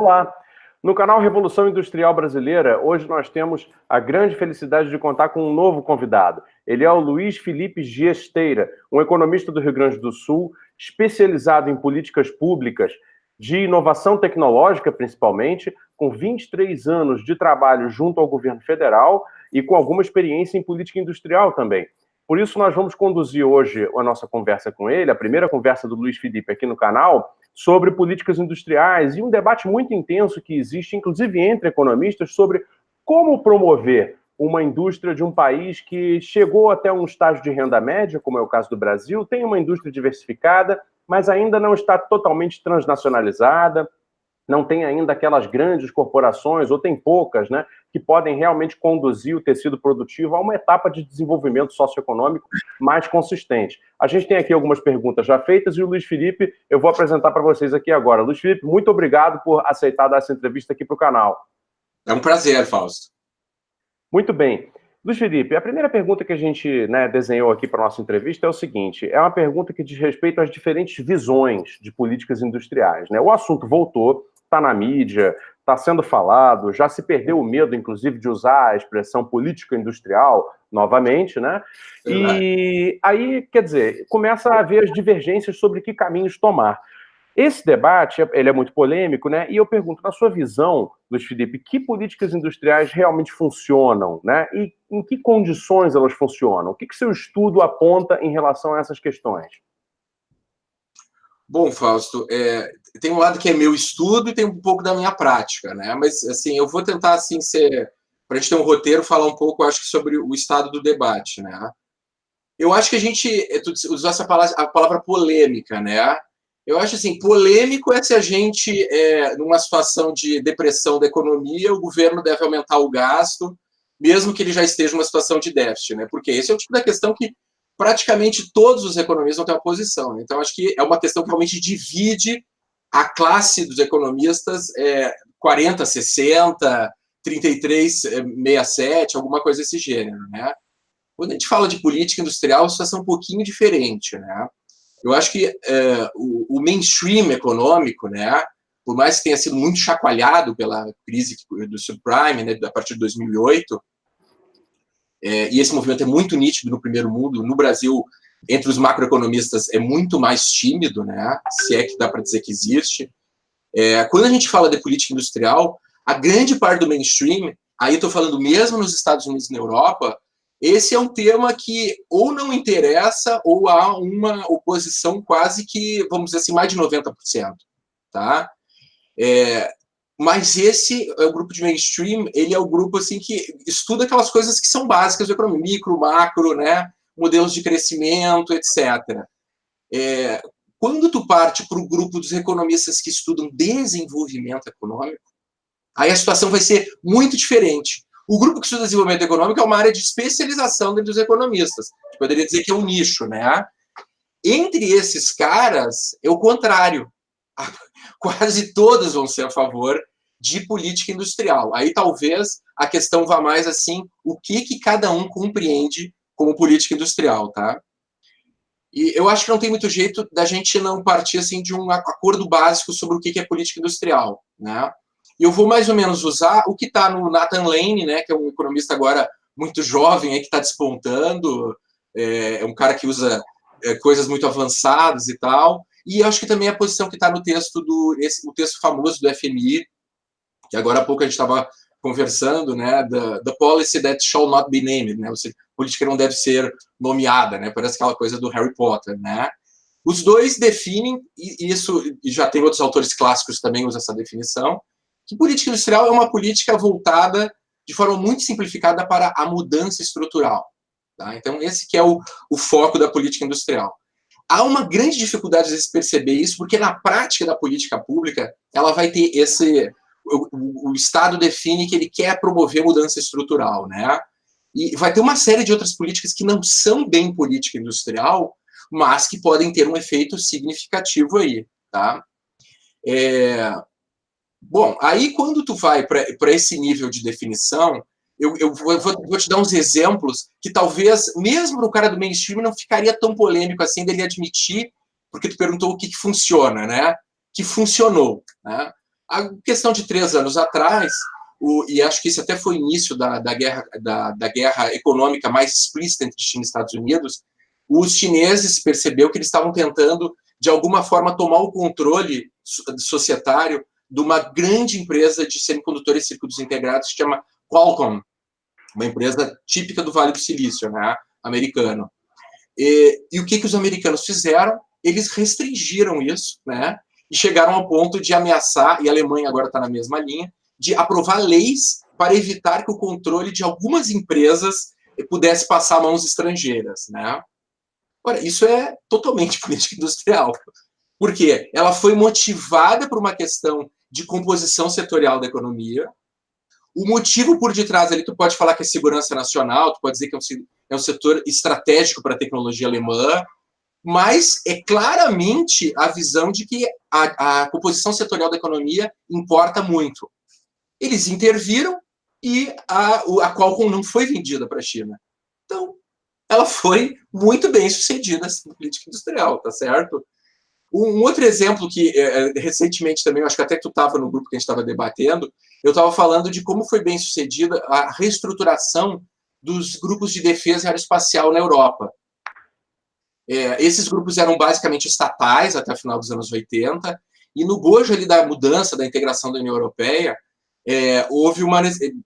Olá! No canal Revolução Industrial Brasileira, hoje nós temos a grande felicidade de contar com um novo convidado. Ele é o Luiz Felipe Giesteira, um economista do Rio Grande do Sul, especializado em políticas públicas de inovação tecnológica, principalmente, com 23 anos de trabalho junto ao governo federal e com alguma experiência em política industrial também. Por isso, nós vamos conduzir hoje a nossa conversa com ele, a primeira conversa do Luiz Felipe aqui no canal, sobre políticas industriais e um debate muito intenso que existe, inclusive entre economistas, sobre como promover uma indústria de um país que chegou até um estágio de renda média, como é o caso do Brasil, tem uma indústria diversificada, mas ainda não está totalmente transnacionalizada, não tem ainda aquelas grandes corporações, ou tem poucas, né, que podem realmente conduzir o tecido produtivo a uma etapa de desenvolvimento socioeconômico mais consistente. A gente tem aqui algumas perguntas já feitas e o Luiz Felipe eu vou apresentar para vocês aqui agora. Luiz Felipe, muito obrigado por aceitar dar essa entrevista aqui para o canal. É um prazer, Fausto. Muito bem. Luiz Felipe, a primeira pergunta que a gente desenhou aqui para a nossa entrevista é o seguinte, é uma pergunta que diz respeito às diferentes visões de políticas industriais. O assunto voltou, está na mídia, está sendo falado, já se perdeu o medo, inclusive, de usar a expressão política industrial novamente, né? E aí, quer dizer, começa a haver as divergências sobre que caminhos tomar. Esse debate, ele é muito polêmico, né? E eu pergunto, na sua visão, Luiz Felipe, que políticas industriais realmente funcionam, né? E em que condições elas funcionam? O que seu estudo aponta em relação a essas questões? Bom, Fausto, tem um lado que é meu estudo e tem um pouco da minha prática, né? Mas, assim, eu vou tentar, assim, para a gente ter um roteiro, falar um pouco, acho que, sobre o estado do debate, né? Eu acho que a gente, tu usou a palavra polêmica, né? Eu acho, assim, polêmico é se a gente, numa situação de depressão da economia, o governo deve aumentar o gasto, mesmo que ele já esteja numa situação de déficit, né? Porque esse é o tipo da questão que praticamente todos os economistas vão ter uma posição, né? Então, acho que é uma questão que realmente divide a classe dos economistas 40, 60, 33, 67, alguma coisa desse gênero, né? Quando a gente fala de política industrial, a situação é um pouquinho diferente, né? Eu acho que o mainstream econômico, né, por mais que tenha sido muito chacoalhado pela crise do subprime, né, a partir de 2008, e esse movimento é muito nítido no primeiro mundo, no Brasil, entre os macroeconomistas, é muito mais tímido, né, se é que dá para dizer que existe. Quando a gente fala de política industrial, a grande parte do mainstream, aí estou falando mesmo nos Estados Unidos e na Europa, esse é um tema que ou não interessa ou há uma oposição quase que, vamos dizer assim, mais de 90%. Tá? Mas esse é o grupo de mainstream, ele é o grupo assim, que estuda aquelas coisas que são básicas da economia, micro, macro, né? Modelos de crescimento, etc. Quando tu parte para o grupo dos economistas que estudam desenvolvimento econômico, aí a situação vai ser muito diferente. O grupo que estuda desenvolvimento econômico é uma área de especialização dentro dos economistas. A gente poderia dizer que é um nicho, né? Entre esses caras, é o contrário. Quase todos vão ser a favor de política industrial. Aí talvez a questão vá mais assim, o que cada um compreende como política industrial, tá? E eu acho que não tem muito jeito da gente não partir assim, de um acordo básico sobre o que é política industrial, né? E eu vou mais ou menos usar o que está no Nathan Lane, né, que é um economista agora muito jovem, aí, que está despontando, é um cara que usa coisas muito avançadas e tal, e acho que também a posição que está no texto, o texto famoso do FMI, que agora há pouco a gente estava conversando, né, the policy that shall not be named, né, ou seja, política não deve ser nomeada, né, parece aquela coisa do Harry Potter, né. Os dois definem, e isso, e já tem outros autores clássicos que também usam essa definição, que política industrial é uma política voltada de forma muito simplificada para a mudança estrutural. Tá? Então, esse que é o foco da política industrial. Há uma grande dificuldade de se perceber isso, porque na prática da política pública, ela vai ter esse... O Estado define que ele quer promover mudança estrutural, né? E vai ter uma série de outras políticas que não são bem política industrial, mas que podem ter um efeito significativo aí, tá? Bom, aí quando tu vai para esse nível de definição, eu vou te dar uns exemplos que talvez, mesmo no cara do mainstream, não ficaria tão polêmico assim dele admitir, porque tu perguntou o que funciona, né? Que funcionou, né? A questão de 3 anos atrás, e acho que isso até foi o início da guerra econômica mais explícita entre China e Estados Unidos, os chineses perceberam que eles estavam tentando, de alguma forma, tomar o controle societário de uma grande empresa de semicondutores e circuitos integrados que se chama Qualcomm, uma empresa típica do Vale do Silício, né, americano. E o que os americanos fizeram? Eles restringiram isso, né, e chegaram ao ponto de ameaçar, e a Alemanha agora está na mesma linha, de aprovar leis para evitar que o controle de algumas empresas pudesse passar a mãos estrangeiras, né? Ora, isso é totalmente política industrial. Por quê? Ela foi motivada por uma questão de composição setorial da economia. O motivo por detrás ali, tu pode falar que é segurança nacional, tu pode dizer que é um setor estratégico para a tecnologia alemã, mas é claramente a visão de que a composição setorial da economia importa muito. Eles interviram e a Qualcomm não foi vendida para a China. Então, ela foi muito bem sucedida na política industrial, tá certo? Um outro exemplo que, recentemente também, eu acho que até tu estava no grupo que a gente estava debatendo, eu estava falando de como foi bem sucedida a reestruturação dos grupos de defesa aeroespacial na Europa. Esses grupos eram basicamente estatais até o final dos anos 80, e no bojo ali da mudança, da integração da União Europeia, houve uma,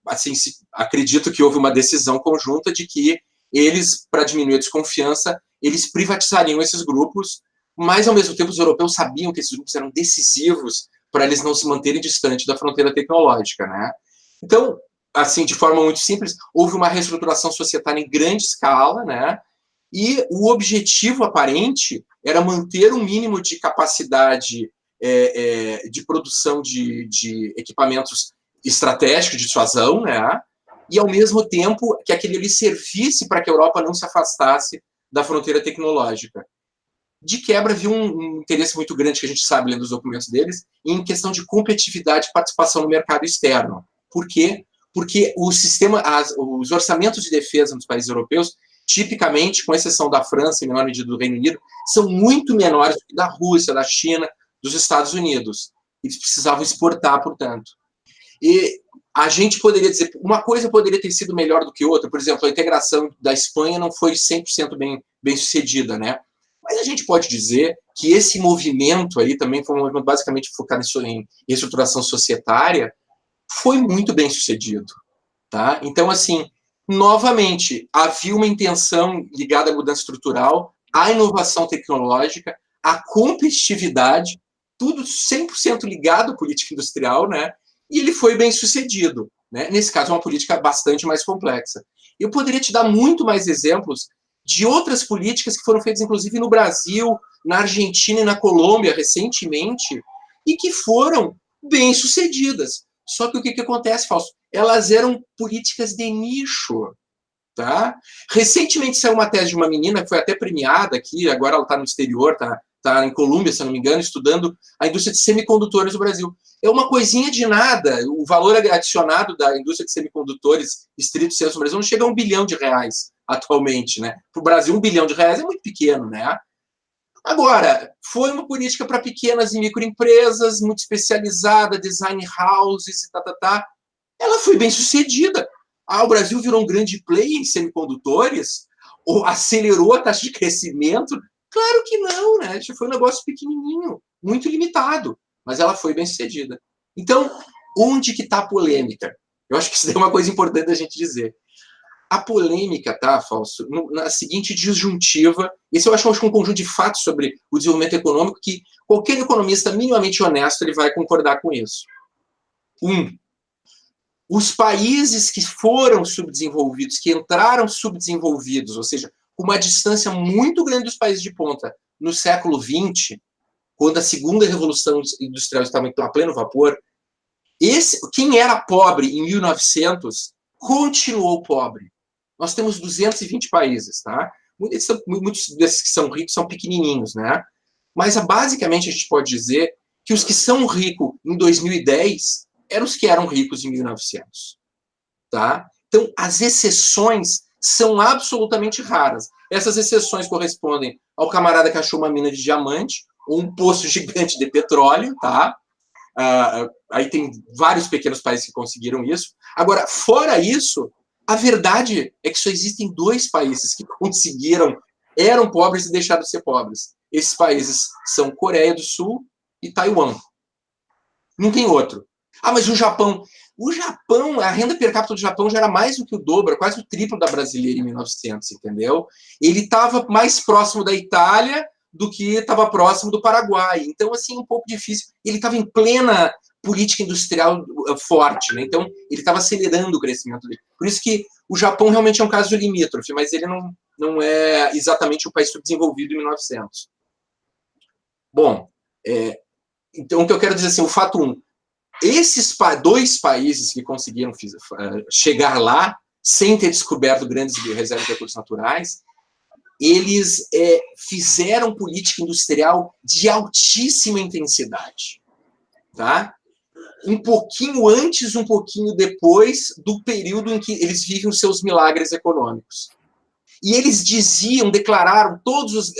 assim, acredito que houve uma decisão conjunta de que eles, para diminuir a desconfiança, eles privatizariam esses grupos, mas ao mesmo tempo os europeus sabiam que esses grupos eram decisivos para eles não se manterem distantes da fronteira tecnológica, né? Então, assim, de forma muito simples, houve uma reestruturação societária em grande escala, né? E o objetivo aparente era manter um mínimo de capacidade de produção de equipamentos estratégicos de dissuasão, né? E, ao mesmo tempo, que aquele ali servisse para que a Europa não se afastasse da fronteira tecnológica. De quebra, havia um interesse muito grande, que a gente sabe lendo os documentos deles, em questão de competitividade e participação no mercado externo. Por quê? Porque os orçamentos de defesa nos países europeus, tipicamente, com exceção da França e, em menor medida, do Reino Unido, são muito menores do que da Rússia, da China, dos Estados Unidos. Eles precisavam exportar, portanto. E a gente poderia dizer, uma coisa poderia ter sido melhor do que outra. Por exemplo, a integração da Espanha não foi 100% bem sucedida, né? Mas a gente pode dizer que esse movimento aí também foi um movimento basicamente focado em reestruturação societária, foi muito bem sucedido, tá? Então, assim, novamente, havia uma intenção ligada à mudança estrutural, à inovação tecnológica, à competitividade, tudo 100% ligado à política industrial, né? E ele foi bem sucedido, né? Nesse caso, é uma política bastante mais complexa. Eu poderia te dar muito mais exemplos de outras políticas que foram feitas, inclusive, no Brasil, na Argentina e na Colômbia, recentemente, e que foram bem sucedidas. Só que o que acontece, Fausto? Elas eram políticas de nicho, tá? Recentemente saiu uma tese de uma menina que foi até premiada aqui, agora ela está no exterior, está em Colômbia, se eu não me engano, estudando a indústria de semicondutores do Brasil. É uma coisinha de nada. O valor adicionado da indústria de semicondutores estrito senso no Brasil não chega a R$1 bilhão atualmente, né? Para o Brasil, R$1 bilhão é muito pequeno, né? Agora, foi uma política para pequenas e microempresas, muito especializada, design houses, Ela foi bem sucedida. O Brasil virou um grande player em semicondutores? Ou acelerou a taxa de crescimento? Claro que não, né? Foi um negócio pequenininho, muito limitado, mas ela foi bem sucedida. Então, onde que está a polêmica? Eu acho que isso é uma coisa importante da gente dizer. A polêmica, tá, Fausto, na seguinte disjuntiva, esse eu acho um conjunto de fatos sobre o desenvolvimento econômico que qualquer economista minimamente honesto ele vai concordar com isso. Os países que foram subdesenvolvidos, que entraram subdesenvolvidos, ou seja, com uma distância muito grande dos países de ponta, no século XX, quando a segunda revolução industrial estava a pleno vapor, quem era pobre em 1900 continuou pobre. Nós temos 220 países, tá? Muitos desses que são ricos são pequenininhos, né? Mas, basicamente, a gente pode dizer que os que são ricos em 2010 eram os que eram ricos em 1900, tá? Então, as exceções são absolutamente raras. Essas exceções correspondem ao camarada que achou uma mina de diamante ou um poço gigante de petróleo, tá? Aí tem vários pequenos países que conseguiram isso. Agora, fora isso, a verdade é que só existem 2 países que conseguiram, eram pobres e deixaram de ser pobres. Esses países são Coreia do Sul e Taiwan. Não tem outro. Mas o Japão, a renda per capita do Japão já era mais do que o dobro, quase o triplo da brasileira em 1900, entendeu? Ele estava mais próximo da Itália do que estava próximo do Paraguai. Então, assim, um pouco difícil. Ele estava em plena política industrial forte, né? Então, ele estava acelerando o crescimento dele. Por isso que o Japão realmente é um caso limítrofe, mas ele não é exatamente o país subdesenvolvido em 1900. Bom, então, o que eu quero dizer assim, o fato 1, esses 2 países que conseguiram chegar lá, sem ter descoberto grandes reservas de recursos naturais, eles fizeram política industrial de altíssima intensidade. Tá? Um pouquinho antes, um pouquinho depois do período em que eles vivem os seus milagres econômicos. E eles declararam, todos os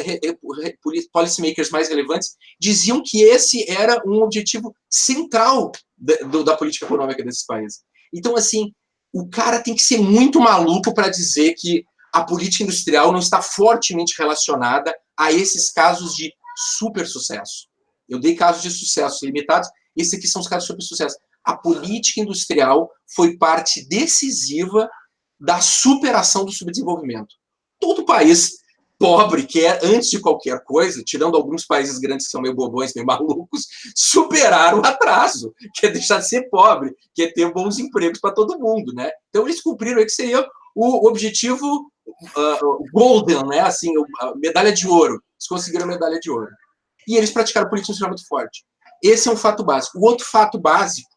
policymakers mais relevantes, diziam que esse era um objetivo central da política econômica desses países. Então, assim, o cara tem que ser muito maluco para dizer que a política industrial não está fortemente relacionada a esses casos de super sucesso. Eu dei casos de sucesso limitados, esses aqui são os casos de super sucesso. A política industrial foi parte decisiva da superação do subdesenvolvimento. Todo país pobre quer, antes de qualquer coisa, tirando alguns países grandes que são meio bobões, meio malucos, superar o atraso, que é deixar de ser pobre, que é ter bons empregos para todo mundo, né? Então, eles cumpriram aí que seria o objetivo golden, né? Assim, a medalha de ouro. Eles conseguiram a medalha de ouro. E eles praticaram política industrial muito forte. Esse é um fato básico. O outro fato básico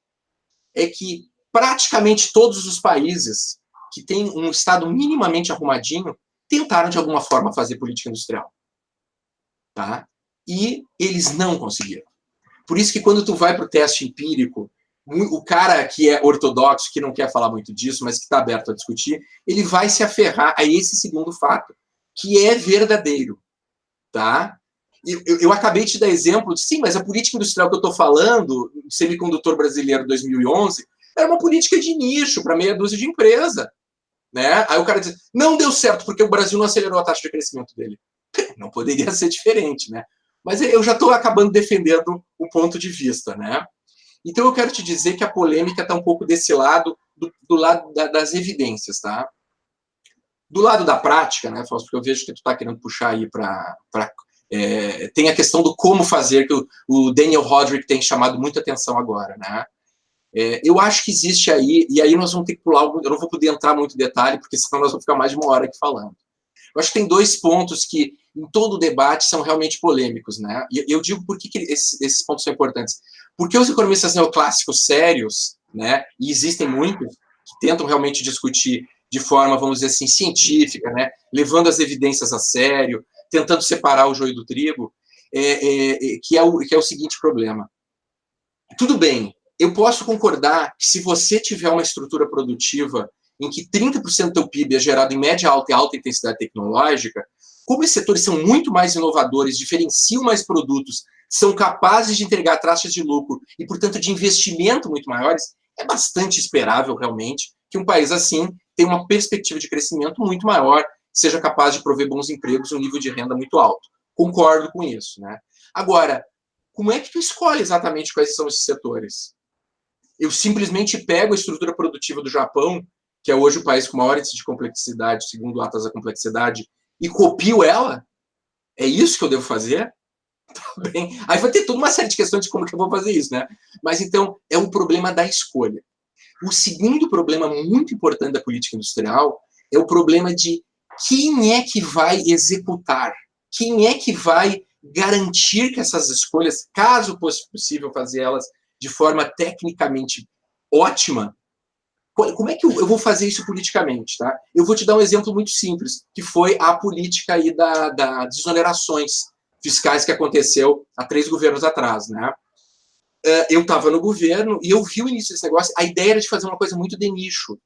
é que praticamente todos os países que têm um Estado minimamente arrumadinho tentaram, de alguma forma, fazer política industrial. Tá? E eles não conseguiram. Por isso que quando tu vai para o teste empírico, o cara que é ortodoxo, que não quer falar muito disso, mas que está aberto a discutir, ele vai se aferrar a esse segundo fato, que é verdadeiro. Tá? Eu acabei de te dar exemplo de, sim, mas a política industrial que eu estou falando, semicondutor brasileiro 2011, era uma política de nicho para meia dúzia de empresa. Né? Aí o cara diz, não deu certo, porque o Brasil não acelerou a taxa de crescimento dele. Não poderia ser diferente, né? Mas eu já estou acabando defendendo o ponto de vista, né? Então eu quero te dizer que a polêmica está um pouco desse lado, do lado das evidências, tá? Do lado da prática, né, Fausto, porque eu vejo que tu está querendo puxar aí para... tem a questão do como fazer, que o Daniel Roderick tem chamado muita atenção agora, né? Eu acho que existe aí, e aí nós vamos ter que pular, eu não vou poder entrar muito em detalhe, porque senão nós vamos ficar mais de 1 hora aqui falando. Eu acho que tem 2 pontos que, em todo o debate, são realmente polêmicos, né? E eu digo por que esses pontos são importantes. Porque os economistas neoclássicos sérios, né, e existem muitos, que tentam realmente discutir de forma, vamos dizer assim, científica, né, levando as evidências a sério, tentando separar o joio do trigo, que é o seguinte problema. Tudo bem, eu posso concordar que se você tiver uma estrutura produtiva em que 30% do teu PIB é gerado em média alta e alta intensidade tecnológica, como esses setores são muito mais inovadores, diferenciam mais produtos, são capazes de entregar taxas de lucro e, portanto, de investimento muito maiores, é bastante esperável, realmente, que um país assim tenha uma perspectiva de crescimento muito maior, seja capaz de prover bons empregos e um nível de renda muito alto. Concordo com isso, né? Agora, como é que tu escolhe exatamente quais são esses setores? Eu simplesmente pego a estrutura produtiva do Japão, que é hoje o país com maior índice de complexidade, segundo o Atlas da Complexidade, e copio ela? É isso que eu devo fazer? Tá bem. Aí vai ter toda uma série de questões de como que eu vou fazer isso, né? Mas, então, é um problema da escolha. O segundo problema muito importante da política industrial é o problema de quem é que vai executar, quem é que vai garantir que essas escolhas, caso fosse possível fazer elas de forma tecnicamente ótima, como é que eu vou fazer isso politicamente, tá? Eu vou te dar um exemplo muito simples, que foi a política aí das desonerações fiscais que aconteceu há 3 governos atrás, né? Eu estava no governo e eu vi o início desse negócio, a ideia era de fazer uma coisa muito de nicho.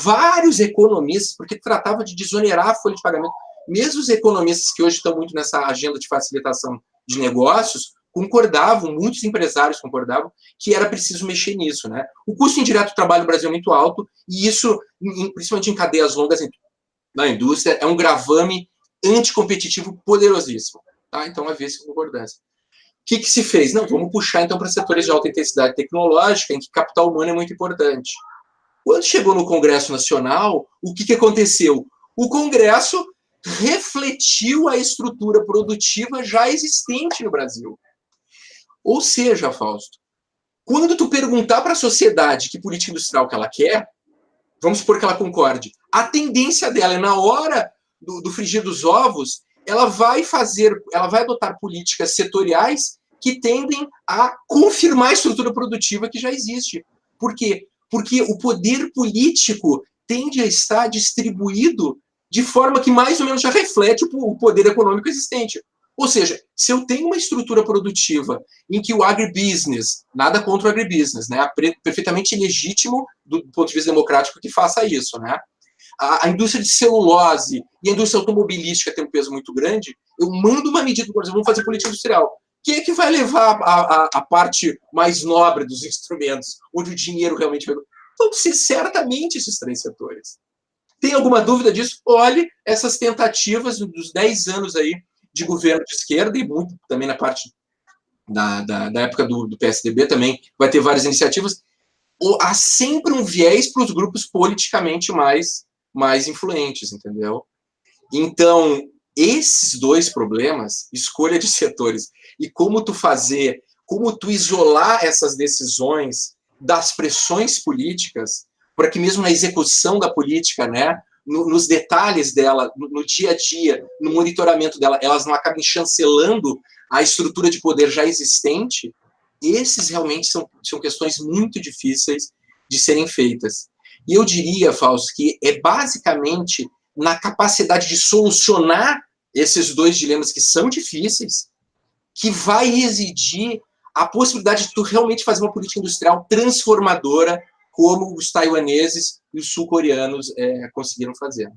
Vários economistas, porque tratava de desonerar a folha de pagamento, mesmo os economistas que hoje estão muito nessa agenda de facilitação de negócios, concordavam, muitos empresários concordavam, que era preciso mexer nisso, né? O custo indireto do trabalho no Brasil é muito alto, e isso, principalmente em cadeias longas na indústria, é um gravame anticompetitivo poderosíssimo. Tá? Então, havia essa concordância. O que se fez? Não, vamos puxar, então, para setores de alta intensidade tecnológica, em que capital humano é muito importante. Quando chegou no Congresso Nacional, o que aconteceu? O Congresso refletiu a estrutura produtiva já existente no Brasil. Ou seja, Fausto, quando tu perguntar para a sociedade que política industrial que ela quer, vamos supor que ela concorde, a tendência dela é, na hora do frigir dos ovos, ela vai adotar políticas setoriais que tendem a confirmar a estrutura produtiva que já existe. Por quê? Porque o poder político tende a estar distribuído de forma que mais ou menos já reflete o poder econômico existente. Ou seja, se eu tenho uma estrutura produtiva em que o agribusiness, nada contra o agribusiness, né, perfeitamente legítimo do ponto de vista democrático que faça isso, né? A indústria de celulose e a indústria automobilística tem um peso muito grande, eu mando uma medida, por exemplo, vamos fazer política industrial. Quem é que vai levar a parte mais nobre dos instrumentos, onde o dinheiro realmente vai... Vão ser certamente esses 3 setores. Tem alguma dúvida disso? Olhe essas tentativas dos 10 anos aí de governo de esquerda, e muito também na parte da época do PSDB também, vai ter várias iniciativas. Há sempre um viés para os grupos politicamente mais influentes, entendeu? Então, esses 2 problemas, escolha de setores e como tu isolar essas decisões das pressões políticas, para que mesmo na execução da política, né, nos detalhes dela, no dia a dia, no monitoramento dela, elas não acabem chancelando a estrutura de poder já existente, esses realmente são questões muito difíceis de serem feitas. E eu diria, Fausto, que é basicamente na capacidade de solucionar esses 2 dilemas que são difíceis, que vai residir a possibilidade de tu realmente fazer uma política industrial transformadora, como os taiwaneses e os sul-coreanos conseguiram fazer.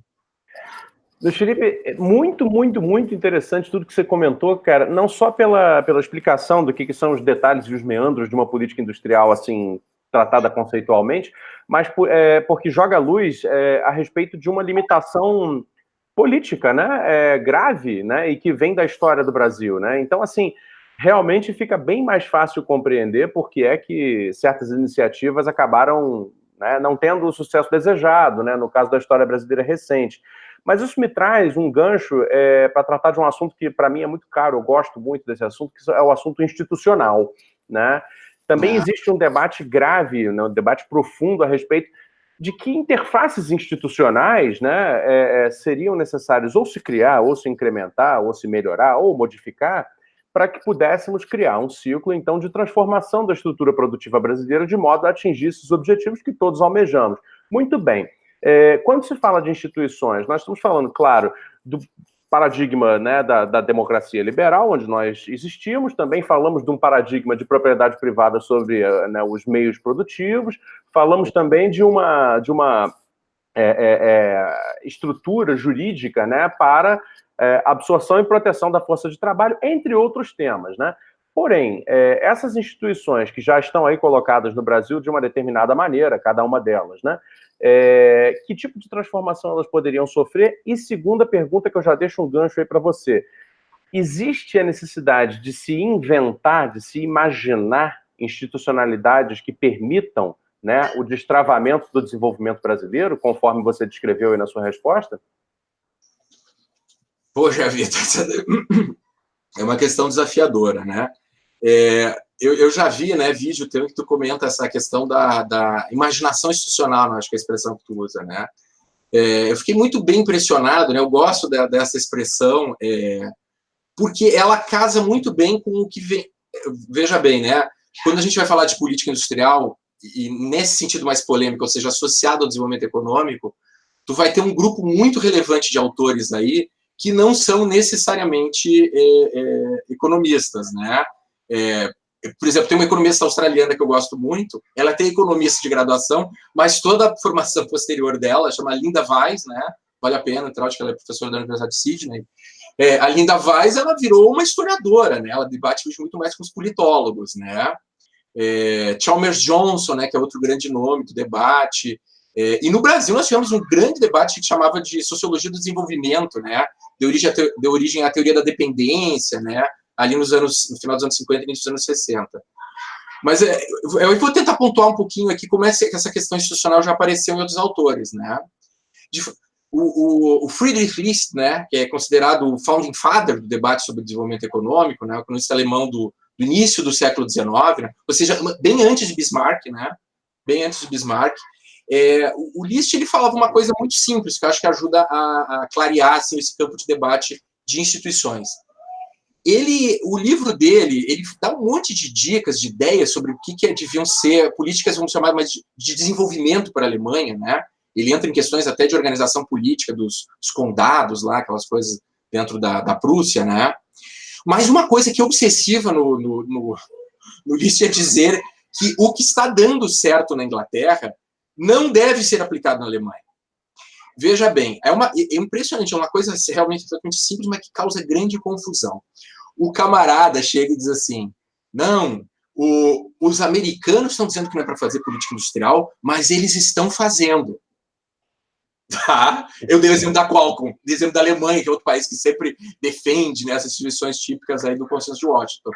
Luiz Felipe, muito, muito, muito interessante tudo que você comentou, cara, não só pela explicação do que são os detalhes e os meandros de uma política industrial, assim, tratada conceitualmente, mas porque joga luz a respeito de uma limitação política, né, grave, né, e que vem da história do Brasil, né, então, assim, realmente fica bem mais fácil compreender por que é que certas iniciativas acabaram, né, não tendo o sucesso desejado, né, no caso da história brasileira recente. Mas isso me traz um gancho para tratar de um assunto que, para mim, é muito caro, eu gosto muito desse assunto, que é o assunto institucional, né? Também existe um debate grave, né, um debate profundo a respeito de que interfaces institucionais, né, seriam necessárias ou se criar, ou se incrementar, ou se melhorar, ou modificar, para que pudéssemos criar um ciclo, então, de transformação da estrutura produtiva brasileira de modo a atingir esses objetivos que todos almejamos. Muito bem. Quando se fala de instituições, nós estamos falando, claro, do paradigma, né, da democracia liberal, onde nós existimos, também falamos de um paradigma de propriedade privada sobre, né, os meios produtivos, falamos também de uma estrutura jurídica, né, para absorção e proteção da força de trabalho, entre outros temas, né? Porém, essas instituições que já estão aí colocadas no Brasil de uma determinada maneira, cada uma delas, né? Que tipo de transformação elas poderiam sofrer? E segunda pergunta, que eu já deixo um gancho aí para você. Existe a necessidade de se inventar, de se imaginar institucionalidades que permitam, né, o destravamento do desenvolvimento brasileiro, conforme você descreveu aí na sua resposta? Poxa vida, é uma questão desafiadora, né? Eu já vi, né, vídeo teu que tu comenta essa questão da imaginação institucional, acho que é a expressão que tu usa, né? Eu fiquei muito bem impressionado, né? Eu gosto dessa expressão, porque ela casa muito bem com o que vem. Veja bem, né? Quando a gente vai falar de política industrial, e nesse sentido mais polêmico, ou seja, associado ao desenvolvimento econômico, tu vai ter um grupo muito relevante de autores aí que não são necessariamente economistas, né? Por exemplo, tem uma economista australiana que eu gosto muito, ela tem economista de graduação, mas toda a formação posterior dela, chama Linda Weiss, né? Vale a pena entrar, acho que ela é professora da Universidade de Sydney, A Linda Weiss, ela virou uma historiadora, né? Ela debate muito mais com os politólogos, né? Chalmers Johnson, né, que é outro grande nome do debate. E no Brasil nós tivemos um grande debate que chamava de sociologia do desenvolvimento, né? Deu origem à teoria da dependência, né? Ali no final dos anos 50 e início dos anos 60. Mas eu vou tentar pontuar um pouquinho aqui como é que essa questão institucional já apareceu em outros autores, né? O Friedrich List, né, que é considerado o founding father do debate sobre desenvolvimento econômico, né, o economista alemão do início do século XIX, né, ou seja, bem antes de Bismarck, né, bem antes de Bismarck, o List ele falava uma coisa muito simples, que eu acho que ajuda a clarear assim, esse campo de debate de instituições. O livro dele, ele dá um monte de dicas, de ideias sobre o que deviam ser políticas, vamos chamar mais de desenvolvimento para a Alemanha, né? Ele entra em questões até de organização política dos condados lá, aquelas coisas dentro da Prússia, né? Mas uma coisa que é obsessiva no List é dizer que o que está dando certo na Inglaterra não deve ser aplicado na Alemanha. Veja bem, é impressionante, é uma coisa realmente totalmente simples, mas que causa grande confusão. O camarada chega e diz assim, não, os americanos estão dizendo que não é para fazer política industrial, mas eles estão fazendo. Tá? Eu dei o exemplo da Qualcomm, dei o exemplo da Alemanha, que é outro país que sempre defende, né, essas instituições típicas aí do consenso de Washington.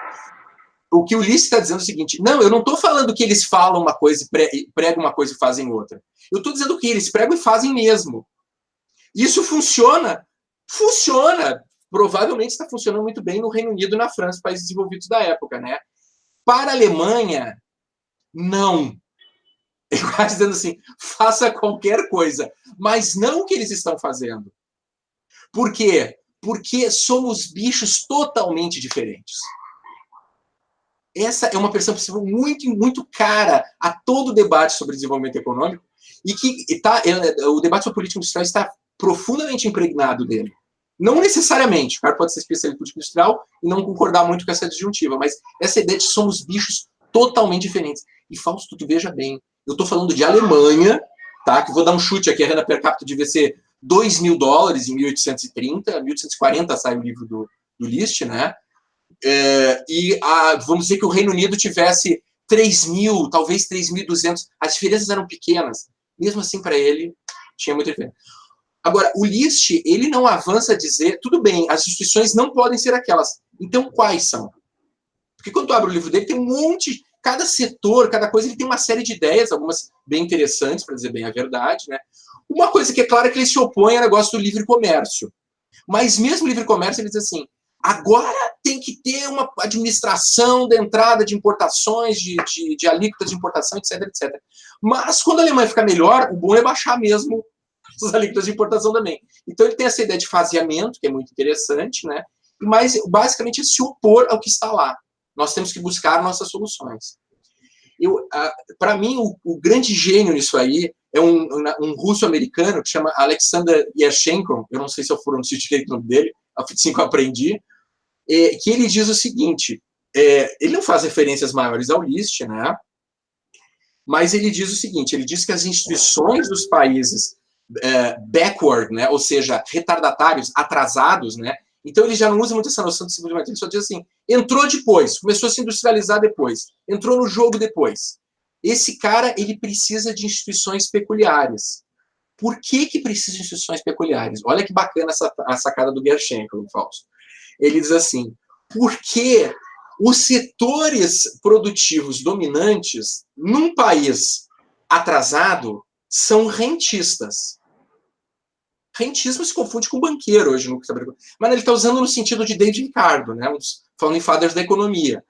O que o List está dizendo é o seguinte, não, eu não estou falando que eles falam uma coisa, pregam uma coisa e fazem outra. Eu estou dizendo que eles pregam e fazem mesmo. Isso funciona? Funciona. Provavelmente está funcionando muito bem no Reino Unido e na França, países desenvolvidos da época, né? Para a Alemanha, não. Ele está dizendo assim, faça qualquer coisa, mas não o que eles estão fazendo. Por quê? Porque somos bichos totalmente diferentes. Essa é uma percepção muito, muito cara a todo o debate sobre desenvolvimento econômico e que o debate sobre política industrial está profundamente impregnado dele. Não necessariamente, o cara pode ser especialista em política industrial e não concordar muito com essa disjuntiva, mas essa ideia de somos bichos totalmente diferentes. E, Fausto, tu veja bem, eu estou falando de Alemanha, tá? Que vou dar um chute aqui, a renda per capita devia ser $2.000 em 1830, 1840 sai o livro do List, né? Vamos dizer que o Reino Unido tivesse 3.000, talvez 3.200, as diferenças eram pequenas. Mesmo assim, para ele, tinha muita diferença. Agora, o List, ele não avança a dizer, tudo bem, as instituições não podem ser aquelas. Então, quais são? Porque quando tu abre o livro dele, tem um monte, cada setor, cada coisa, ele tem uma série de ideias, algumas bem interessantes, para dizer bem a verdade, né? Uma coisa que é clara é que ele se opõe ao negócio do livre comércio. Mas mesmo o livre comércio, ele diz assim, agora tem que ter uma administração da entrada de importações, de alíquotas de importação, etc, etc. Mas quando a Alemanha ficar melhor, o bom é baixar mesmo as alíquotas de importação também. Então ele tem essa ideia de faseamento, que é muito interessante, né? Mas basicamente é se opor ao que está lá. Nós temos que buscar nossas soluções. Para mim, o grande gênio nisso aí é um russo-americano que chama Alexander Yershchenko, eu não sei se eu pronuncio direito o nome dele, assim que eu aprendi, que ele diz o seguinte, ele não faz referências maiores ao List, né? Mas ele diz o seguinte, ele diz que as instituições dos países backward, né, ou seja, retardatários, atrasados, né, então ele já não usa muito essa noção de desenvolvimento, ele só diz assim, entrou depois, começou a se industrializar depois, entrou no jogo depois. Esse cara, ele precisa de instituições peculiares. Por que precisa de instituições peculiares? Olha que bacana a sacada do Yershchenko, Fausto. Ele diz assim, porque os setores produtivos dominantes num país atrasado são rentistas. Rentismo se confunde com banqueiro hoje, mas ele está usando no sentido de David Ricardo, né, uns founding fathers da economia.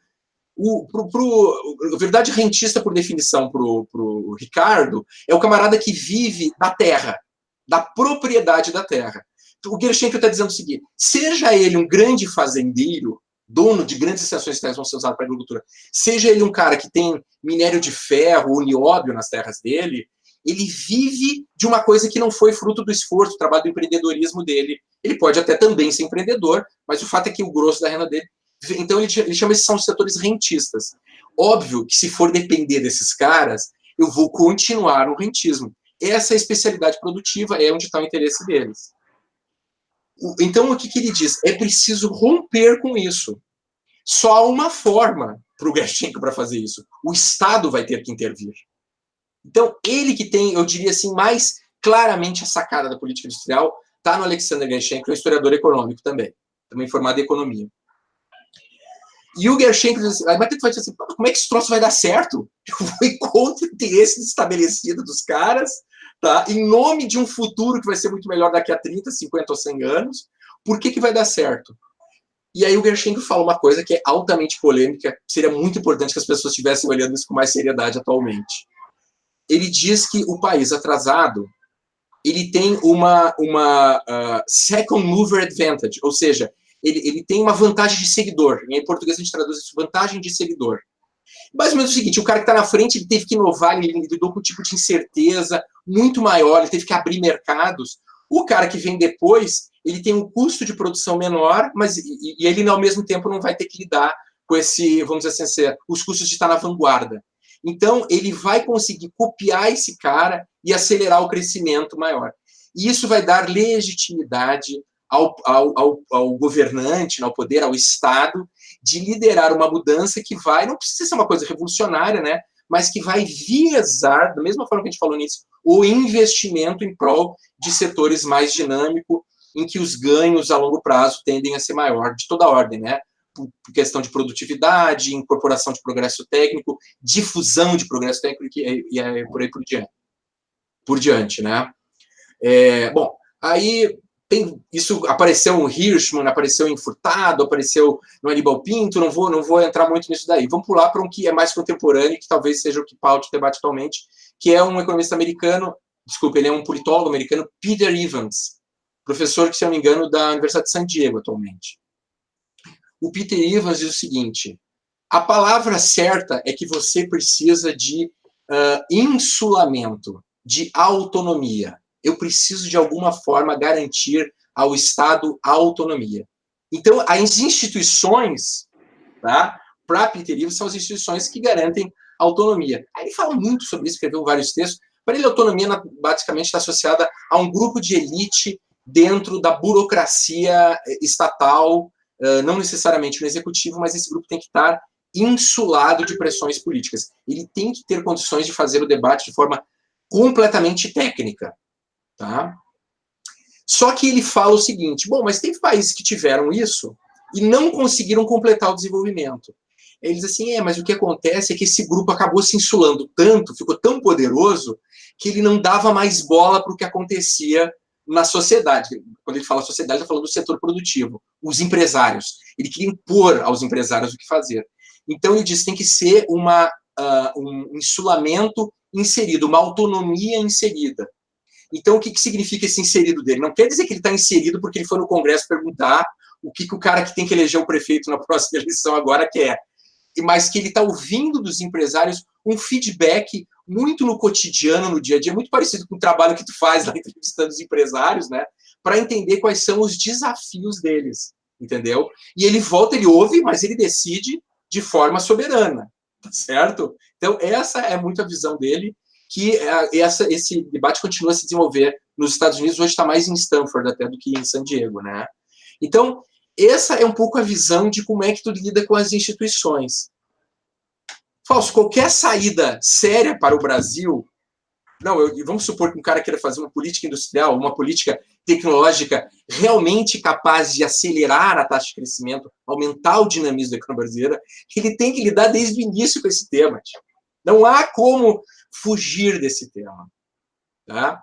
A verdade rentista, por definição, para o Ricardo, é o camarada que vive da terra, da propriedade da terra. O Yershchenko está dizendo o seguinte, seja ele um grande fazendeiro, dono de grandes extensões de terras vão ser usadas para a agricultura, seja ele um cara que tem minério de ferro ou nióbio nas terras dele, ele vive de uma coisa que não foi fruto do esforço, do trabalho do empreendedorismo dele. Ele pode até também ser empreendedor, mas o fato é que o grosso da renda dele... Então, ele chama esses são os setores rentistas. Óbvio que, se for depender desses caras, eu vou continuar no rentismo. Essa é a especialidade produtiva, é onde está o interesse deles. Então, o que ele diz? É preciso romper com isso. Só há uma forma para o Gershchenko para fazer isso. O Estado vai ter que intervir. Então, ele que tem, eu diria assim, mais claramente a sacada da política industrial está no Alexander Gershchenko, que é um historiador econômico também formado em economia. E o Gershchenko diz assim, mas tu vai dizer assim, como é que esse troço vai dar certo? Eu vou ir contra o interesse estabelecido dos caras, tá? Em nome de um futuro que vai ser muito melhor daqui a 30, 50 ou 100 anos. Por que vai dar certo? E aí o Gershchenko fala uma coisa que é altamente polêmica, seria muito importante que as pessoas estivessem olhando isso com mais seriedade atualmente. Ele diz que o país atrasado, ele tem uma second mover advantage, ou seja, ele tem uma vantagem de seguidor. Em português a gente traduz isso, vantagem de seguidor. Mais ou menos o seguinte, o cara que está na frente, ele teve que inovar, ele lidou com um tipo de incerteza muito maior, ele teve que abrir mercados. O cara que vem depois, ele tem um custo de produção menor, mas e ele, ao mesmo tempo, não vai ter que lidar com esse, vamos dizer assim, os custos de estar na vanguarda. Então, ele vai conseguir copiar esse cara e acelerar o crescimento maior. E isso vai dar legitimidade ao governante, ao poder, ao Estado, de liderar uma mudança que vai, não precisa ser uma coisa revolucionária, né? Mas que vai viesar, da mesma forma que a gente falou nisso, o investimento em prol de setores mais dinâmicos, em que os ganhos a longo prazo tendem a ser maior, de toda a ordem, né? Por questão de produtividade, incorporação de progresso técnico, difusão de progresso técnico e por aí por diante, né? Bom, aí isso apareceu no Hirschman, apareceu em Furtado, apareceu no Aníbal Pinto, não vou entrar muito nisso daí. Vamos pular para um que é mais contemporâneo, que talvez seja o que paute o debate atualmente, que é um economista americano, desculpa, ele é um politólogo americano, Peter Evans, professor, que, se eu não me engano, da Universidade de San Diego atualmente. O Peter Evans diz o seguinte, a palavra certa é que você precisa de insulamento, de autonomia. Eu preciso, de alguma forma, garantir ao Estado a autonomia. Então, as instituições, tá, para Peter Evans, são as instituições que garantem autonomia. Aí ele fala muito sobre isso, escreveu vários textos. Para ele, a autonomia, basicamente, está associada a um grupo de elite dentro da burocracia estatal, não necessariamente no executivo, mas esse grupo tem que estar insulado de pressões políticas. Ele tem que ter condições de fazer o debate de forma completamente técnica. Tá? Só que ele fala o seguinte, bom, mas tem países que tiveram isso e não conseguiram completar o desenvolvimento. Ele diz assim, mas o que acontece é que esse grupo acabou se insulando tanto, ficou tão poderoso, que ele não dava mais bola para o que acontecia na sociedade. Quando ele fala sociedade, ele está falando do setor produtivo, os empresários. Ele queria impor aos empresários o que fazer. Então, ele diz que tem que ser um insulamento inserido, uma autonomia inserida. Então, o que significa esse inserido dele? Não quer dizer que ele está inserido porque ele foi no Congresso perguntar o que o cara que tem que eleger o prefeito na próxima eleição agora quer. Mas que ele está ouvindo dos empresários um feedback muito no cotidiano, no dia a dia, muito parecido com o trabalho que tu faz lá entrevistando os empresários, né? Para entender quais são os desafios deles, entendeu? E ele volta, ele ouve, mas ele decide de forma soberana, tá certo? Então, essa é muito a visão dele, que esse debate continua a se desenvolver nos Estados Unidos, hoje está mais em Stanford até do que em San Diego, né? Então, essa é um pouco a visão de como é que tu lida com as instituições. Fausto, qualquer saída séria para o Brasil, vamos supor que um cara queira fazer uma política industrial, uma política tecnológica realmente capaz de acelerar a taxa de crescimento, aumentar o dinamismo da economia brasileira, ele tem que lidar desde o início com esse tema. Não há como fugir desse tema. Tá?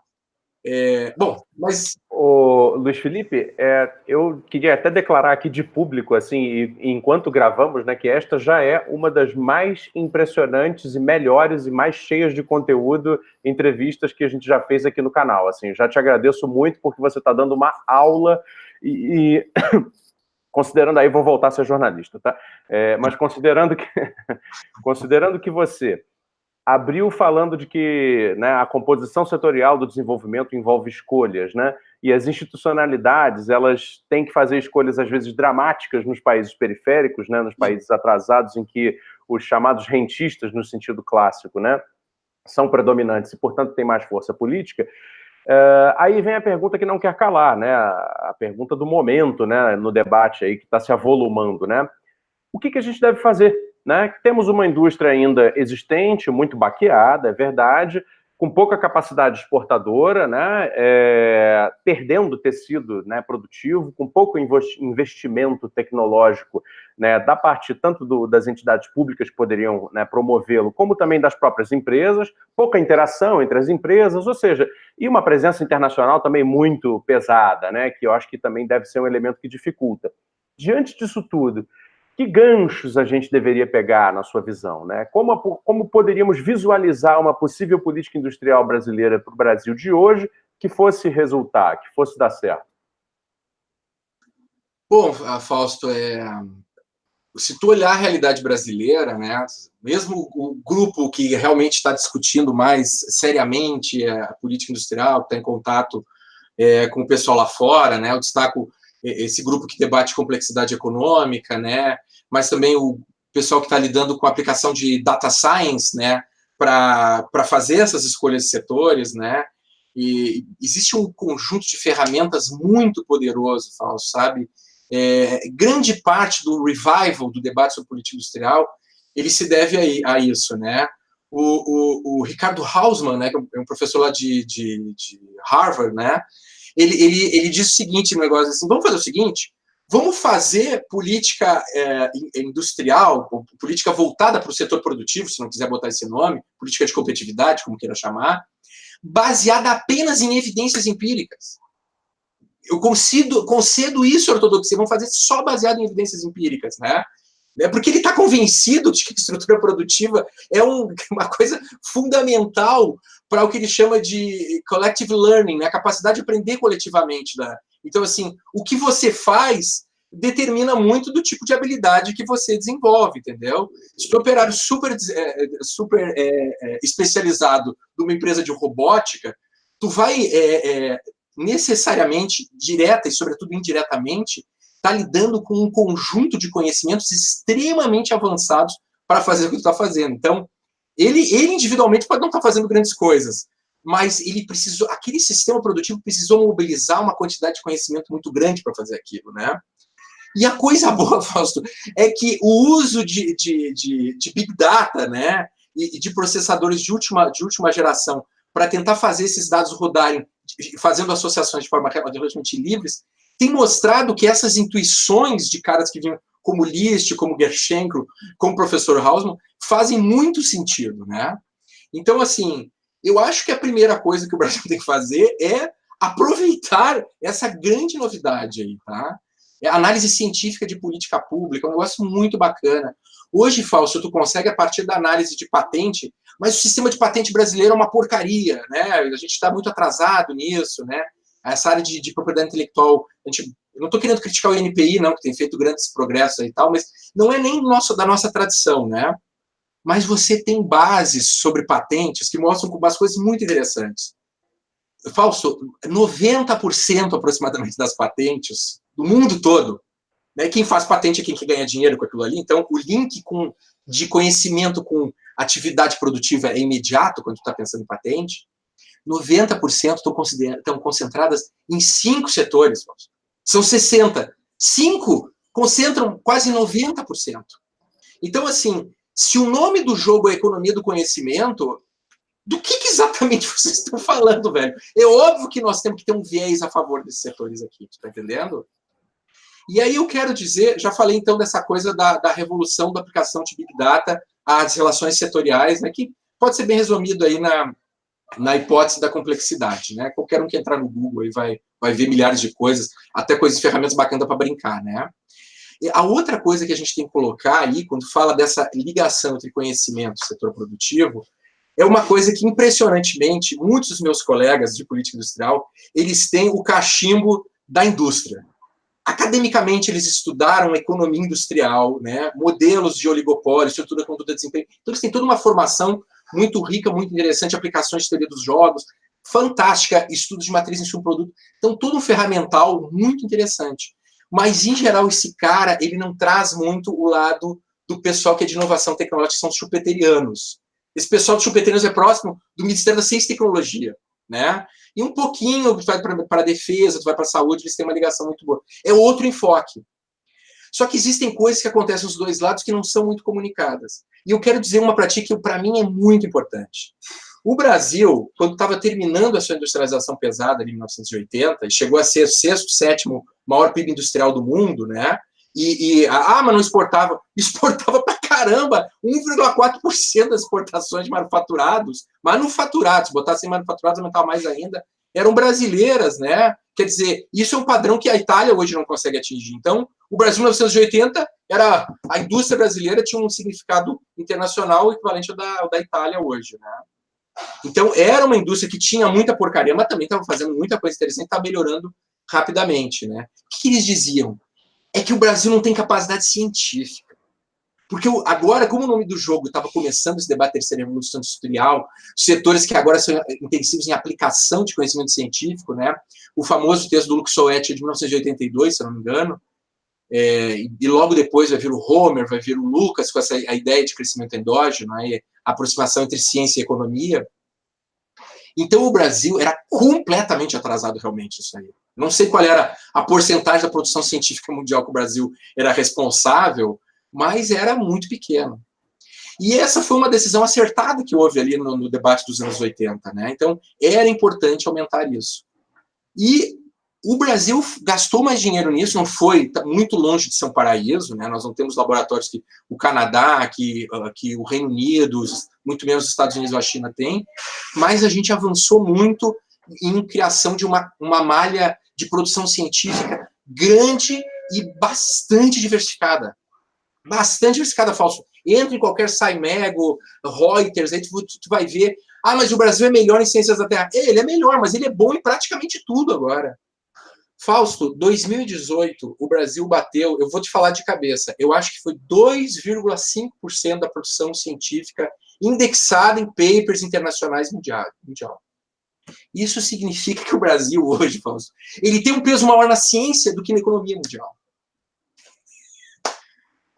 Bom, mas... Ô, Luiz Felipe, eu queria até declarar aqui de público, assim, enquanto gravamos, né, que esta já é uma das mais impressionantes e melhores e mais cheias de conteúdo entrevistas que a gente já fez aqui no canal. Assim, já te agradeço muito porque você está dando uma aula e considerando, aí vou voltar a ser jornalista, tá? Mas considerando que você abriu falando de que, né, a composição setorial do desenvolvimento envolve escolhas, né? E as institucionalidades, elas têm que fazer escolhas, às vezes, dramáticas nos países periféricos, né, nos países atrasados, em que os chamados rentistas, no sentido clássico, né, são predominantes e, portanto, têm mais força política. Aí vem a pergunta que não quer calar, né? A pergunta do momento, né? No debate aí que está se avolumando, né? O que a gente deve fazer, né? Temos uma indústria ainda existente, muito baqueada, é verdade, com pouca capacidade exportadora, né? Perdendo tecido, né, produtivo, com pouco investimento tecnológico, né, da parte tanto das entidades públicas que poderiam, né, promovê-lo, como também das próprias empresas, pouca interação entre as empresas, ou seja, e uma presença internacional também muito pesada, né, que eu acho que também deve ser um elemento que dificulta. Diante disso tudo, que ganchos a gente deveria pegar na sua visão, né? Como poderíamos visualizar uma possível política industrial brasileira para o Brasil de hoje que fosse resultar, que fosse dar certo? Bom, Fausto, se tu olhar a realidade brasileira, né, mesmo o grupo que realmente está discutindo mais seriamente a política industrial, que está em contato com o pessoal lá fora, né, eu destaco esse grupo que debate complexidade econômica, né, mas também o pessoal que está lidando com a aplicação de data science, né, para fazer essas escolhas de setores, né, e existe um conjunto de ferramentas muito poderoso, Fausto, sabe? Grande parte do revival do debate sobre política industrial ele se deve a isso, né? O Ricardo Hausmann, né, que é um professor lá de Harvard, né? Ele diz o seguinte, um negócio assim, vamos fazer o seguinte, vamos fazer política industrial, política voltada para o setor produtivo, se não quiser botar esse nome, política de competitividade, como queira chamar, baseada apenas em evidências empíricas. Eu concedo isso à ortodoxia, vamos fazer só baseado em evidências empíricas, né? Porque ele está convencido de que a estrutura produtiva é uma coisa fundamental para o que ele chama de collective learning, né? A capacidade de aprender coletivamente. Né? Então, assim, o que você faz determina muito do tipo de habilidade que você desenvolve, entendeu? Se tu é um operário super especializado de uma empresa de robótica, tu vai necessariamente, direta e sobretudo indiretamente, está lidando com um conjunto de conhecimentos extremamente avançados para fazer o que tu está fazendo. Então, ele individualmente pode não estar fazendo grandes coisas, mas ele precisou, aquele sistema produtivo precisou mobilizar uma quantidade de conhecimento muito grande para fazer aquilo, né? E a coisa boa, Fausto, é que o uso de Big Data, né, e de processadores de última geração para tentar fazer esses dados rodarem, fazendo associações de forma relativamente livres, tem mostrado que essas intuições de caras que vinham como List, como Gershchenko, como o professor Hausmann, fazem muito sentido, né? Então, assim, eu acho que a primeira coisa que o Brasil tem que fazer é aproveitar essa grande novidade aí, tá? Análise científica de política pública, é um negócio muito bacana. Hoje, Fausto, tu consegue a partir da análise de patente, mas o sistema de patente brasileiro é uma porcaria, né? A gente está muito atrasado nisso, né? Essa área de propriedade intelectual, eu não estou querendo criticar o INPI, não, que tem feito grandes progressos e tal, mas não é nem da nossa tradição, né? Mas você tem bases sobre patentes que mostram umas coisas muito interessantes. Fausto, 90% aproximadamente das patentes do mundo todo, né? Quem faz patente é quem ganha dinheiro com aquilo ali, então o link de conhecimento com atividade produtiva é imediato quando tu está pensando em patente. 90% estão concentradas em 5 setores. São 60. 5 concentram quase 90%. Então, assim, se o nome do jogo é economia do conhecimento, do que exatamente vocês estão falando, velho? É óbvio que nós temos que ter um viés a favor desses setores aqui, tu tá entendendo? E aí eu quero dizer, já falei então dessa coisa da revolução da aplicação de Big Data às relações setoriais, né, que pode ser bem resumido aí na hipótese da complexidade, né? Qualquer um que entrar no Google aí vai ver milhares de coisas, até coisas, ferramentas bacanas para brincar, né? E a outra coisa que a gente tem que colocar aí, quando fala dessa ligação entre conhecimento e setor produtivo, é uma coisa que, impressionantemente, muitos dos meus colegas de política industrial, eles têm o cachimbo da indústria. Academicamente, eles estudaram economia industrial, né? Modelos de oligopólio, estrutura, conduta, desempenho. Então, eles têm toda uma formação muito rica, muito interessante, aplicações de teoria dos jogos, fantástica, estudos de matriz em subproduto. Então, todo um ferramental muito interessante. Mas, em geral, esse cara, ele não traz muito o lado do pessoal que é de inovação tecnológica, que são os chupeterianos. Esse pessoal de chupeterianos é próximo do Ministério da Ciência e Tecnologia, né? E um pouquinho tu vai para a defesa, tu vai para a saúde, eles têm uma ligação muito boa. É outro enfoque. Só que existem coisas que acontecem nos dois lados que não são muito comunicadas. E eu quero dizer uma para ti que para mim é muito importante. O Brasil, quando estava terminando a sua industrialização pesada ali em 1980, e chegou a ser o sexto, sétimo maior PIB industrial do mundo, né? Mas não exportava. Exportava pra caramba! 1,4% das exportações de manufaturados. Manufaturados, se botassem manufaturados, aumentava mais ainda. Eram brasileiras, né? Quer dizer, isso é um padrão que a Itália hoje não consegue atingir. Então, o Brasil, em 1980, a indústria brasileira tinha um significado internacional equivalente ao da Itália hoje, né? Então, era uma indústria que tinha muita porcaria, mas também estava fazendo muita coisa interessante, estava melhorando rapidamente, né? O que eles diziam? É que o Brasil não tem capacidade científica. Porque agora, como o nome do jogo estava começando esse debate da terceira revolução industrial, setores que agora são intensivos em aplicação de conhecimento científico, né? O famoso texto do Luxoetti de 1982, se eu não me engano, e logo depois vai vir o Homer, vai vir o Lucas com a ideia de crescimento endógeno, né? A aproximação entre ciência e economia. Então, o Brasil era completamente atrasado realmente isso aí. Não sei qual era a porcentagem da produção científica mundial que o Brasil era responsável, mas era muito pequeno. E essa foi uma decisão acertada que houve ali no debate dos anos 80, né? Então, era importante aumentar isso. E o Brasil gastou mais dinheiro nisso, não foi muito longe de ser um paraíso, né? Nós não temos laboratórios que o Canadá, que o Reino Unido, muito menos os Estados Unidos ou a China tem, mas a gente avançou muito em criação de uma malha de produção científica grande e bastante diversificada. Bastante diversificada, Fausto. Entra em qualquer Saimego, Reuters, aí tu vai ver, mas o Brasil é melhor em ciências da Terra. Ele é melhor, mas ele é bom em praticamente tudo agora. Fausto, 2018, o Brasil bateu, eu vou te falar de cabeça, eu acho que foi 2,5% da produção científica indexada em papers internacionais mundial. Isso significa que o Brasil hoje, Fausto, ele tem um peso maior na ciência do que na economia mundial.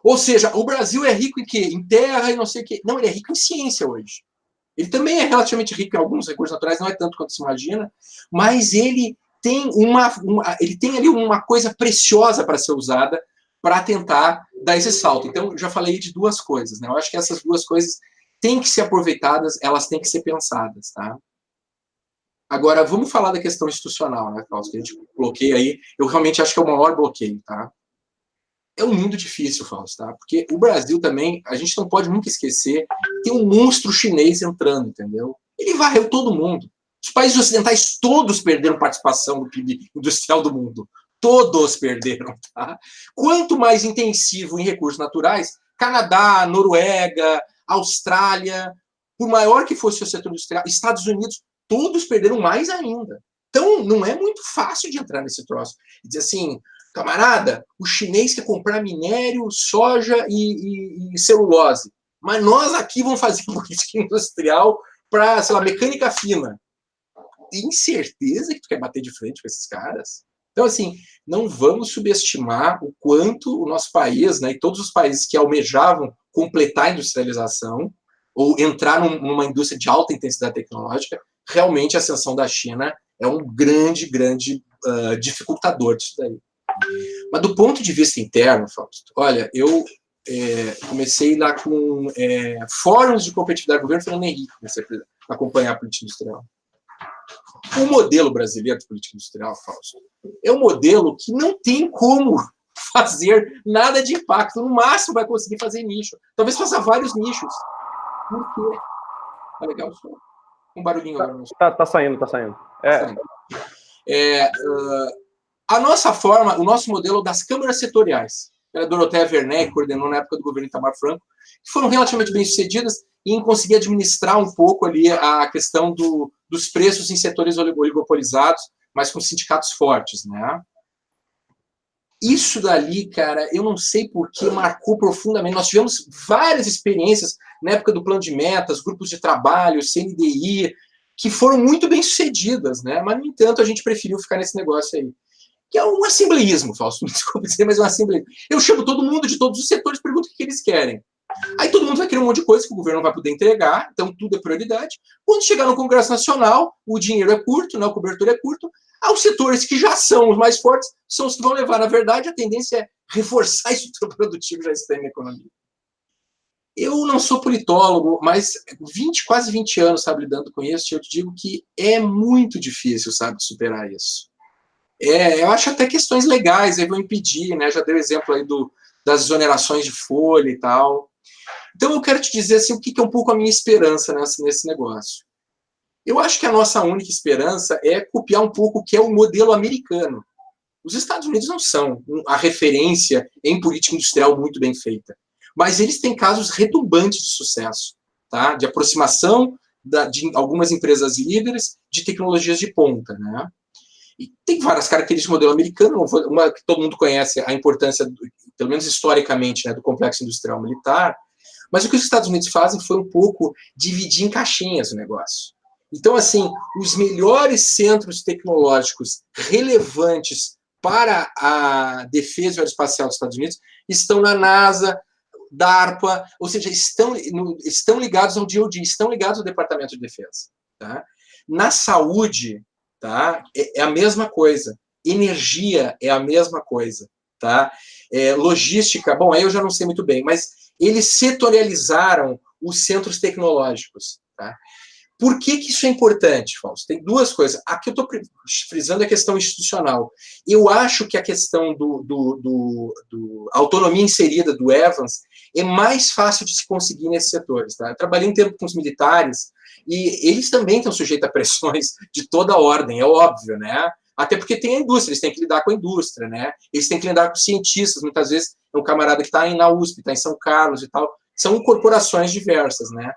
Ou seja, o Brasil é rico em quê? Em terra e não sei o quê. Não, ele é rico em ciência hoje. Ele também é relativamente rico em alguns recursos naturais, não é tanto quanto se imagina, mas ele tem ele tem ali uma coisa preciosa para ser usada para tentar dar esse salto. Então, eu já falei de duas coisas, né? Eu acho que essas duas coisas têm que ser aproveitadas, elas têm que ser pensadas, tá? Agora, vamos falar da questão institucional, né, Fausto? Que a gente bloqueia aí. Eu realmente acho que é o maior bloqueio, tá? É muito difícil, Fausto, tá? Porque o Brasil também, a gente não pode nunca esquecer, tem um monstro chinês entrando, entendeu? Ele varreu todo mundo. Os países ocidentais todos perderam participação no PIB industrial do mundo. Todos perderam, tá? Quanto mais intensivo em recursos naturais, Canadá, Noruega, Austrália, por maior que fosse o setor industrial, Estados Unidos, todos perderam mais ainda. Então, não é muito fácil de entrar nesse troço. Dizer assim, camarada, o chinês quer comprar minério, soja e celulose. Mas nós aqui vamos fazer política industrial para, sei lá, mecânica fina. Tem certeza que tu quer bater de frente com esses caras? Então, assim, não vamos subestimar o quanto o nosso país, né, e todos os países que almejavam completar a industrialização ou entrar numa indústria de alta intensidade tecnológica, realmente a ascensão da China é um grande dificultador disso daí. Mas do ponto de vista interno, Fausto, olha, eu comecei lá com fóruns de competitividade do governo Fernando Henrique, comecei a acompanhar a política industrial. O modelo brasileiro de política industrial, Fausto, é um modelo que não tem como fazer nada de impacto. No máximo vai conseguir fazer nicho. Talvez faça vários nichos. Por quê? Tá legal isso? Um barulhinho agora. Tá saindo. A nossa forma, o nosso modelo das câmaras setoriais, a Dorothea Werneck coordenou na época do governo Itamar Franco, que foram relativamente bem-sucedidas em conseguir administrar um pouco ali a questão dos preços em setores oligopolizados, mas com sindicatos fortes, né? Isso dali, cara, eu não sei por que marcou profundamente. Nós tivemos várias experiências na época do plano de metas, grupos de trabalho, CNDI, que foram muito bem-sucedidas, né? Mas, no entanto, a gente preferiu ficar nesse negócio aí. Que é um assembleísmo, Fausto, desculpe dizer, mas é um assembleísmo. Eu chamo todo mundo de todos os setores, pergunto o que eles querem. Aí todo mundo vai querer um monte de coisa que o governo não vai poder entregar, então tudo é prioridade. Quando chegar no Congresso Nacional, o dinheiro é curto, né, a cobertura é curta, os setores que já são os mais fortes são os que vão levar. Na verdade, a tendência é reforçar a estrutura produtiva já está na economia. Eu não sou politólogo, mas quase 20 anos, sabe, lidando com isso, eu te digo que é muito difícil, sabe, superar isso. Eu acho até questões legais aí vão impedir, né? Já deu exemplo aí das exonerações de folha e tal. Então eu quero te dizer assim, o que é um pouco a minha esperança nesse negócio. Eu acho que a nossa única esperança é copiar um pouco o que é o modelo americano. Os Estados Unidos não são a referência em política industrial muito bem feita, mas eles têm casos retumbantes de sucesso, tá? De aproximação de algumas empresas líderes de tecnologias de ponta, né? E tem várias características do modelo americano, uma que todo mundo conhece, a importância, pelo menos historicamente, né, do complexo industrial militar, mas o que os Estados Unidos fazem foi um pouco dividir em caixinhas o negócio. Então, assim, os melhores centros tecnológicos relevantes para a defesa aeroespacial dos Estados Unidos estão na NASA, DARPA, ou seja, estão ligados ao DoD, estão ligados ao Departamento de Defesa. Tá? Na saúde, tá? É a mesma coisa. Energia é a mesma coisa. Tá? Logística, bom, aí eu já não sei muito bem, mas eles setorializaram os centros tecnológicos. Tá? Por que isso é importante, Fausto? Tem duas coisas. Aqui eu estou frisando a questão institucional. Eu acho que a questão autonomia inserida do Evans é mais fácil de se conseguir nesses setores. Tá? Eu trabalhei um tempo com os militares e eles também estão sujeitos a pressões de toda ordem, é óbvio, né? Até porque tem a indústria, eles têm que lidar com a indústria, né? Eles têm que lidar com cientistas, muitas vezes é um camarada que está na USP, está em São Carlos e tal. São corporações diversas, né?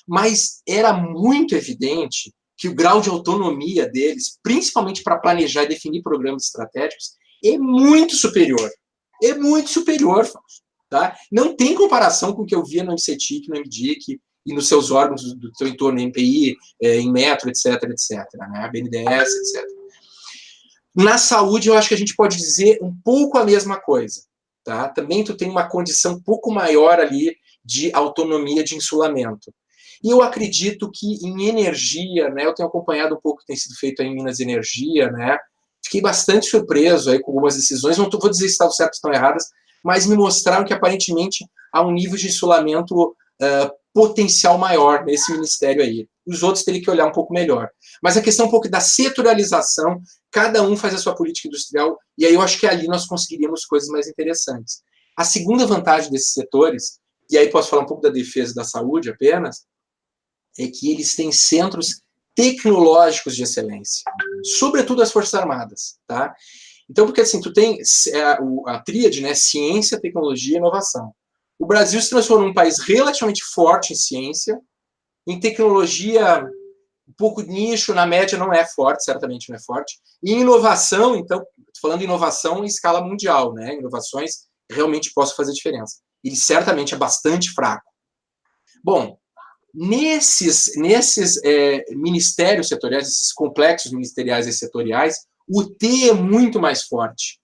Mas era muito evidente que o grau de autonomia deles, principalmente para planejar e definir programas estratégicos, é muito superior. É muito superior, tá? Não tem comparação com o que eu via no MCTIC, no MDIC e nos seus órgãos do seu entorno, MPI, em Metro, etc, né? BNDES, etc. Na saúde, eu acho que a gente pode dizer um pouco a mesma coisa. Tá? Também tu tem uma condição um pouco maior ali de autonomia de insulamento. E eu acredito que em energia, né, eu tenho acompanhado um pouco o que tem sido feito aí em Minas Energia, né, fiquei bastante surpreso aí com algumas decisões, não vou dizer se estão certas ou estão erradas, mas me mostraram que aparentemente há um nível de insulamento potencial maior nesse ministério aí. Os outros teriam que olhar um pouco melhor. Mas a questão um pouco da setorialização, cada um faz a sua política industrial, e aí eu acho que ali nós conseguiríamos coisas mais interessantes. A segunda vantagem desses setores, e aí posso falar um pouco da defesa e da saúde apenas, é que eles têm centros tecnológicos de excelência, sobretudo as Forças Armadas, tá? Então, porque assim, tu tem a tríade, né, ciência, tecnologia e inovação. O Brasil se transformou num país relativamente forte em ciência, em tecnologia um pouco nicho, na média não é forte, certamente não é forte, e em inovação, então, falando de inovação em escala mundial, né, inovações realmente possam fazer diferença. Ele certamente é bastante fraco. Bom, nesses ministérios setoriais, esses complexos ministeriais e setoriais, o T é muito mais forte.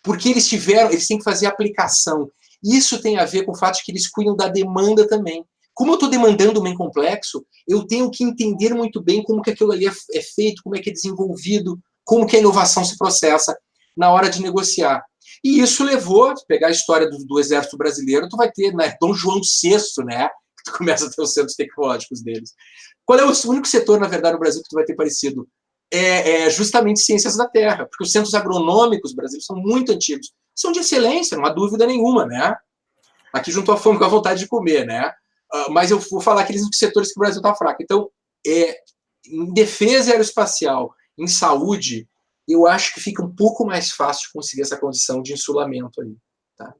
Porque eles têm que fazer aplicação. Isso tem a ver com o fato de que eles cuidam da demanda também. Como eu estou demandando um bem complexo, eu tenho que entender muito bem como que aquilo ali é feito, como é que é desenvolvido, como que a inovação se processa na hora de negociar. E isso levou, se pegar a história do Exército Brasileiro, tu vai ter, né, Dom João VI, né, que tu começa a ter os centros tecnológicos deles. Qual é o único setor, na verdade, no Brasil que tu vai ter parecido? É justamente ciências da terra, porque os centros agronômicos brasileiros são muito antigos. São de excelência, não há dúvida nenhuma, né? Aqui junto à fome com a vontade de comer, né? Mas eu vou falar aqueles setores que o Brasil está fraco. Então, em defesa aeroespacial, em saúde, eu acho que fica um pouco mais fácil de conseguir essa condição de insulamento aí. Tá?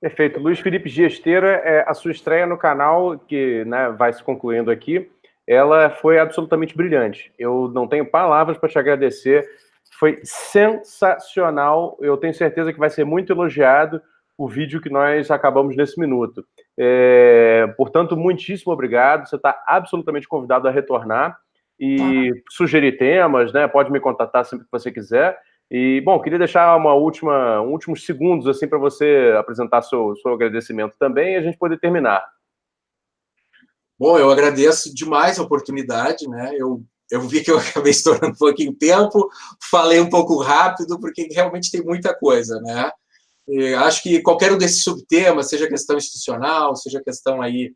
Perfeito. Luiz Felipe Giesteira, a sua estreia no canal, que, né, vai se concluindo aqui, ela foi absolutamente brilhante. Eu não tenho palavras para te agradecer. Foi sensacional. Eu tenho certeza que vai ser muito elogiado o vídeo que nós acabamos nesse minuto. Portanto, muitíssimo obrigado. Você está absolutamente convidado a retornar e sugerir temas, né? Pode me contatar sempre que você quiser. E, bom, queria deixar últimos segundos assim para você apresentar seu agradecimento também e a gente poder terminar. Bom, eu agradeço demais a oportunidade, né? Eu vi que eu acabei estourando um pouquinho tempo, falei um pouco rápido, porque realmente tem muita coisa, né? E acho que qualquer um desses subtemas, seja questão institucional, seja questão aí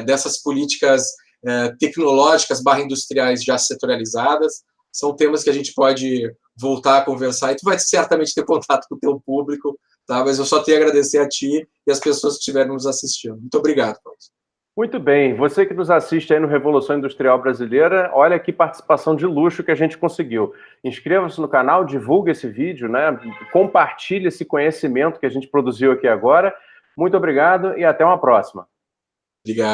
dessas políticas tecnológicas /industriais já setorializadas, são temas que a gente pode voltar a conversar e tu vai certamente ter contato com o teu público, tá? Mas eu só tenho a agradecer a ti e as pessoas que estiveram nos assistindo. Muito obrigado, Paulo. Muito bem, você que nos assiste aí no Revolução Industrial Brasileira, olha que participação de luxo que a gente conseguiu. Inscreva-se no canal, divulgue esse vídeo, né? Compartilhe esse conhecimento que a gente produziu aqui agora. Muito obrigado e até uma próxima. Obrigado.